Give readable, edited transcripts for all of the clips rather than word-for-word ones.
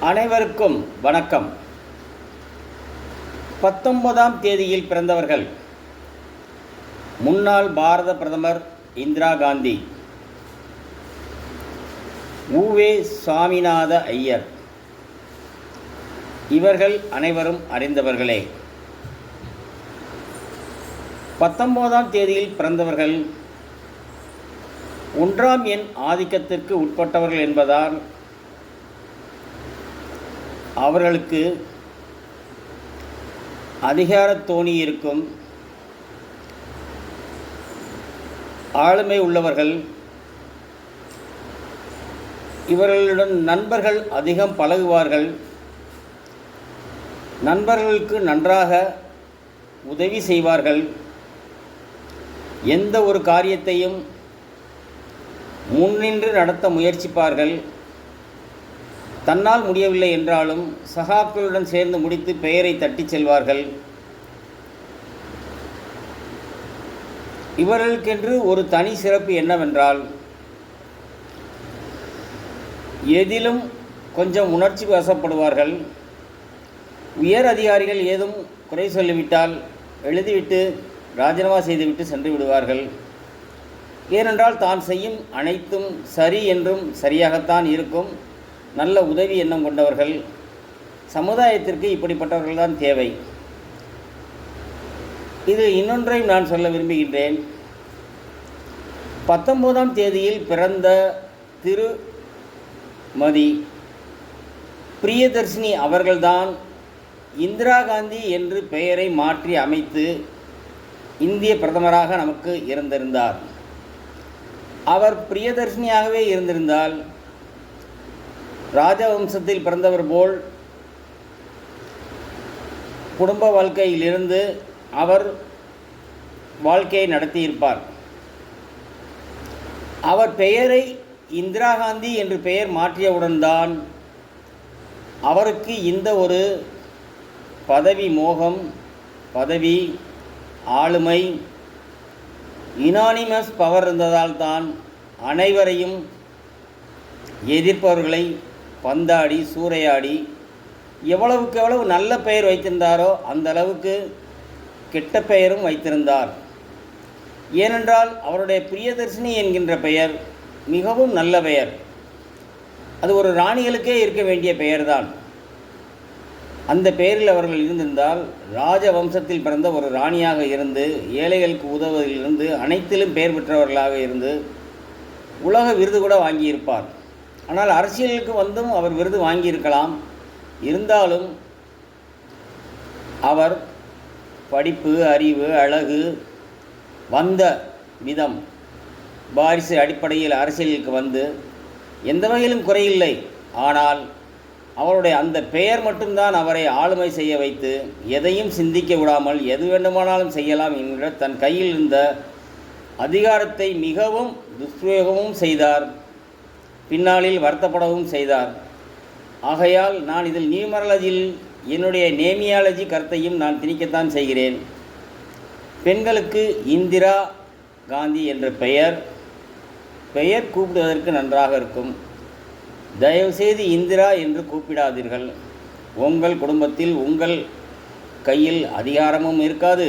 அனைவருக்கும் வணக்கம். 19ஆம் தேதியில் பிறந்தவர்கள் முன்னாள் பாரத பிரதமர் இந்திரா காந்தி, உவே சாமிநாத ஐயர். இவர்கள் அனைவரும் அறிந்தவர்களே. 19ஆம் தேதியில் பிறந்தவர்கள் 1ஆம் எண் ஆதிக்கத்திற்கு உட்பட்டவர்கள் என்பதால் அவர்களுக்கு அதிகார தோணி இருக்கும், ஆளுமை உள்ளவர்கள். இவர்களுடன் நண்பர்கள் அதிகம் பழகுவார்கள். நண்பர்களுக்கு நன்றாக உதவி செய்வார்கள். எந்த ஒரு காரியத்தையும் முன்னின்று நடத்த முயற்சிப்பார்கள். தன்னால் முடியவில்லை என்றாலும் சகாக்களுடன் சேர்ந்து முடித்து பெயரை தட்டிச் செல்வார்கள். இவர்களுக்கென்று ஒரு தனி சிறப்பு என்னவென்றால், எதிலும் கொஞ்சம் உணர்ச்சி வசப்படுவார்கள். உயர் அதிகாரிகள் ஏதும் குறை சொல்லிவிட்டால் எழுதிவிட்டு ராஜினாமா செய்துவிட்டு சென்று விடுவார்கள். ஏனென்றால் தான் செய்யும் அனைத்தும் சரி என்றும் சரியாகத்தான் இருக்கும். நல்ல உதவி எண்ணம் கொண்டவர்கள். சமுதாயத்திற்கு இப்படிப்பட்டவர்கள்தான் தேவை. இது இன்னொன்றையும் நான் சொல்ல விரும்புகின்றேன். 19ஆம் தேதியில் பிறந்த திருமதி பிரியதர்ஷினி அவர்கள்தான் இந்திரா காந்தி என்று பெயரை மாற்றி அமைத்து இந்திய பிரதமராக நமக்கு இருந்திருந்தார். அவர் பிரியதர்ஷினியாகவே இருந்திருந்தால் ராஜவம்சத்தில் பிறந்தவர் போல் குடும்ப வாழ்க்கையிலிருந்து அவர் வாழ்க்கையை நடத்தியிருப்பார். அவர் பெயரை இந்திரா காந்தி என்று பெயர் மாற்றியவுடன் தான் அவருக்கு இந்த ஒரு பதவி மோகம், பதவி ஆளுமை, யுனானிமஸ் பவர் இருந்ததால் தான் அனைவரையும் எதிர்ப்பவர்களை பந்தாடி சூறையாடி எவ்வளவுக்கு எவ்வளவு நல்ல பெயர் வைத்திருந்தாரோ அந்த அளவுக்கு கெட்ட பெயரும் வைத்திருந்தார். ஏனென்றால் அவருடைய பிரியதர்ஷினி என்கின்ற பெயர் மிகவும் நல்ல பெயர். அது ஒரு ராணிகளுக்கே இருக்க வேண்டிய பெயர்தான். அந்த பெயரில் அவர்கள் இருந்திருந்தால் ராஜவம்சத்தில் பிறந்த ஒரு ராணியாக இருந்து ஏழைகளுக்கு உதவுவதிலிருந்து அனைத்திலும் பெயர் பெற்றவர்களாக இருந்து உலக விருது கூட வாங்கியிருப்பார். ஆனால் அரசியலுக்கு வந்தும் அவர் விருது வாங்கியிருக்கலாம். இருந்தாலும் அவர் படிப்பு, அறிவு, அழகு, வந்த விதம், வாரிசு அடிப்படையில் அரசியலுக்கு வந்து எந்த வகையிலும் குறையில்லை. ஆனால் அவருடைய அந்த பெயர் மட்டும்தான் அவரை ஆளுமை செய்ய வைத்து எதையும் சிந்திக்க விடாமல் எது வேண்டுமானாலும் செய்யலாம் என்கிற தன் கையில் இருந்த அதிகாரத்தை மிகவும் துஷ்பிரயோகமும் செய்தார். பின்னாளில் வருத்தப்படவும் செய்தார். ஆகையால் நான் இதில் நியூமராலஜியில் என்னுடைய நேமியாலஜி கருத்தையும் நான் திணிக்கத்தான் செய்கிறேன். பெண்களுக்கு இந்திரா காந்தி என்ற பெயர் கூப்பிடுவதற்கு நன்றாக இருக்கும். தயவுசெய்து இந்திரா என்று கூப்பிடாதீர்கள். உங்கள் குடும்பத்தில் உங்கள் கையில் அதிகாரமும் இருக்காது.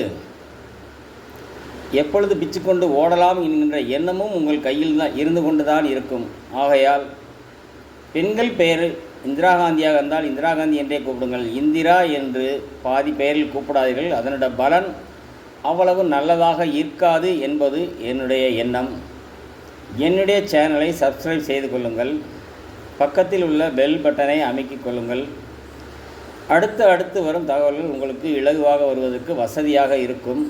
எப்பொழுது பிச்சுக்கொண்டு ஓடலாம் என்கின்ற எண்ணமும் உங்கள் கையில் தான் இருந்து கொண்டு தான் இருக்கும். ஆகையால் பெண்கள் பெயர் இந்திரா காந்தியாக இருந்தால் இந்திரா காந்தி என்றே கூப்பிடுங்கள். இந்திரா என்று பாதி பெயரில் கூப்பிடாதீர்கள். அதனுடைய பலன் அவ்வளவு நல்லதாக இருக்காது என்பது என்னுடைய எண்ணம். என்னுடைய சேனலை சப்ஸ்கிரைப் செய்து கொள்ளுங்கள். பக்கத்தில் உள்ள பெல் பட்டனை அமைக்கிக் கொள்ளுங்கள். அடுத்து வரும் தகவல்கள் உங்களுக்கு இலகுவாக வருவதற்கு வசதியாக இருக்கும்.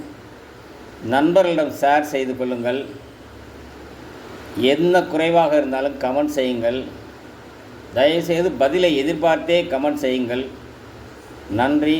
நண்பர்களிடம் ஷேர் செய்து கொள்ளுங்கள். என்ன குறைவாக இருந்தாலும் கமெண்ட் செய்யுங்கள். தயவுசெய்து பதிலை எதிர்பார்த்தே கமெண்ட் செய்யுங்கள். நன்றி.